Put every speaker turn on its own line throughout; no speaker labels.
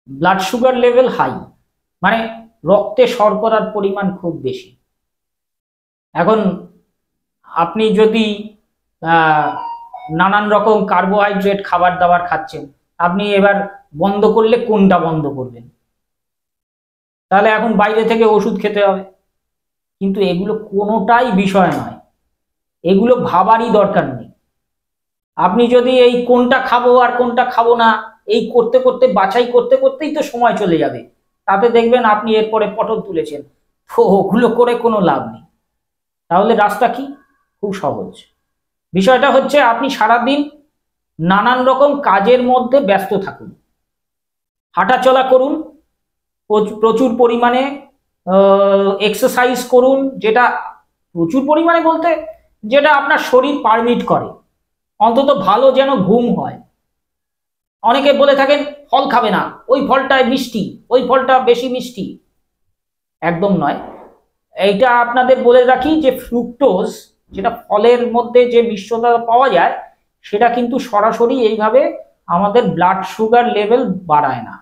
Blood sugar level high, মানে রক্তে শর্করার পরিমাণ খুব বেশি। এখন আপনি যদি নানান রকম কার্বোহাইড্রেট খাবার দাবার খাচ্ছেন, আপনি এবার বন্ধ করলে কোনটা বন্ধ করবেন? তাহলে এখন বাইরে থেকে ওষুধ খেতে হবে। কিন্তু এগুলো কোনোটাই বিষয় নয়, এগুলো ভাবারই দরকার নেই। আপনি যদি এই কোনটা খাবো আর কোনটা খাবো না এই করতে করতে বাছাই করতে করতেই তো সময় চলে যাবে, তাতে দেখবেন আপনি এরপরে পটল তুলেছেন, তো ওগুলো করে কোনো লাভ নেই। তাহলে রাস্তা কি? খুব সহজ। বিষয়টা হচ্ছে আপনি সারাদিন নানান রকম কাজের মধ্যে ব্যস্ত থাকুন, হাঁটাচলা করুন, প্রচুর পরিমাণে এক্সারসাইজ করুন, যেটা প্রচুর পরিমাণে বলতে যেটা আপনার শরীর পারমিট করে। অন্তত ভালো যেন ঘুম হয়। অনেকে বলে থাকেন ফল খাবে না, ওই ফলটায় মিষ্টি, ওই ফলটা বেশি মিষ্টি। একদম নয়। এইটা আপনাদের বলে রাখি যে ফ্রুক্টোজ, যেটা ফলের মধ্যে যে মিশ্রতা পাওয়া যায়, সেটা কিন্তু সরাসরি এইভাবে আমাদের ব্লাড সুগার লেভেল বাড়ায় না।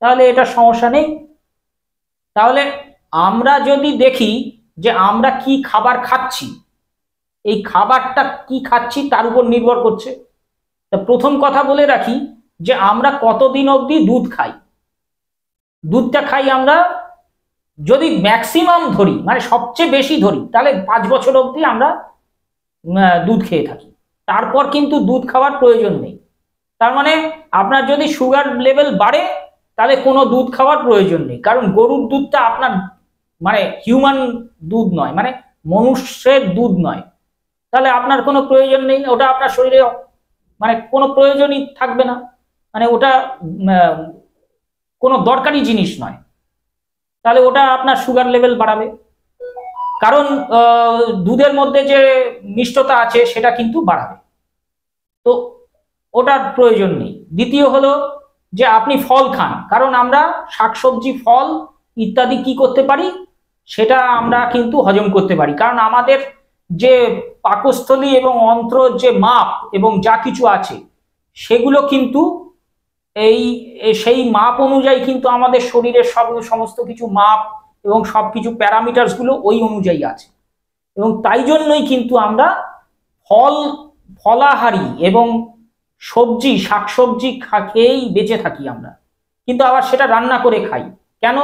তাহলে এটা সমস্যা নেই। তাহলে আমরা যদি দেখি যে আমরা কি খাবার খাচ্ছি, এই খাবারটা কি খাচ্ছি তার উপর নির্ভর করছে। তা প্রথম কথা বলে রাখি যে আমরা কতদিন অবধি দুধ খাই। দুধটা খাই আমরা যদি ম্যাক্সিমাম ধরি, মানে সবচেয়ে বেশি ধরি, তাহলে 5 বছর অবধি আমরা দুধ খেয়ে থাকি। তারপর কিন্তু দুধ খাওয়ার প্রয়োজন নেই। তার মানে আপনার যদি সুগার লেভেল বাড়ে তাহলে কোনো দুধ খাওয়ার প্রয়োজন নেই, কারণ গরুর দুধটা আপনার মানে হিউম্যান দুধ নয়, মানে মনুষ্যের দুধ নয়। তাহলে আপনার কোনো প্রয়োজন নেই, ওটা আপনার শরীরে মানে কোনো প্রয়োজনই থাকবে না, মানে ওটা কোনো দরকারি জিনিস নয়। তাহলে ওটা আপনার সুগার লেভেল বাড়াবে, কারণ দুধের মধ্যে যে মিষ্টতা আছে সেটা কিন্তু বাড়াবে, তো ওটার প্রয়োজন নেই। দ্বিতীয় হলো যে আপনি ফল খান, কারণ আমরা শাকসবজি ফল ইত্যাদি কি করতে পারি, সেটা আমরা কিন্তু হজম করতে পারি, কারণ আমাদের যে পাকস্থলী এবং অন্ত্র যে মাপ এবং যা কিছু আছে সেগুলো কিন্তু সেই মাপ অনুযায়ী কিন্তু আমাদের শরীরের সমস্ত কিছু মাপ এবং সবকিছু প্যারামিটার্স গুলো ওই অনুযায়ী আছে, এবং তাই জন্যই কিন্তু আমরা ফলাহারি এবং সবজি শাকসবজি খেয়েই বেঁচে থাকি আমরা। কিন্তু আবার সেটা রান্না করে খাই কেন?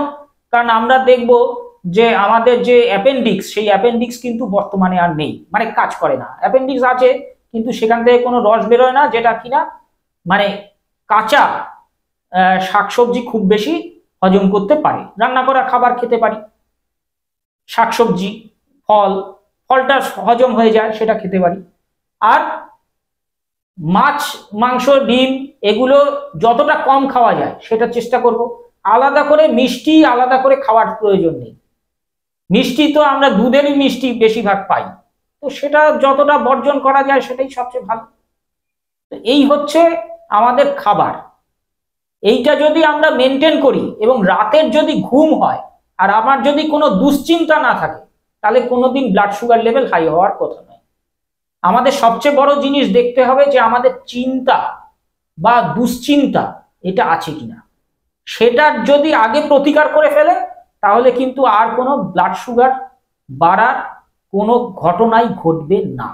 কারণ আমরা দেখব যে আমাদের যে অ্যাপেন্ডিক্স, সেই অ্যাপেন্ডিক্স কিন্তু বর্তমানে আর নেই, মানে কাজ করে না। অ্যাপেন্ডিক্স আছে কিন্তু সেখান থেকে কোনো রস বেরোয় না, যেটা কিনা মানে কাঁচা শাকসবজি খুব বেশি হজম করতে পারে। রান্না করা খাবার খেতে পারি, শাকসবজি ফলটা হজম হয়ে যায়, সেটা খেতে পারি। আর মাছ মাংস ডিম এগুলো যতটা কম খাওয়া যায় সেটা চেষ্টা করব। আলাদা করে মিষ্টি আলাদা করে খাওয়ার প্রয়োজন নেই। মিষ্টি তো আমরা দুধেরই মিষ্টি বেশিরভাগ পাই, তো সেটা যতটা বর্জন করা যায় সেটাই সবচেয়ে ভালো। এই হচ্ছে আমাদের খাবার। এইটা যদি আমরা মেনটেন করি এবং রাতের যদি ঘুম হয় আর আমার যদি কোনো দুশ্চিন্তা না থাকে, তাহলে কোনোদিন ব্লাড সুগার লেভেল হাই হওয়ার কথা নয়। আমাদের সবচেয়ে বড় জিনিস দেখতে হবে যে আমাদের চিন্তা বা দুশ্চিন্তা এটা আছে কিনা। সেটার যদি আগে প্রতিকার করে ফেলে তাহলে কিন্তু আর কোনো ব্লাড সুগার বাড়ার কোনো ঘটনাই ঘটবে না।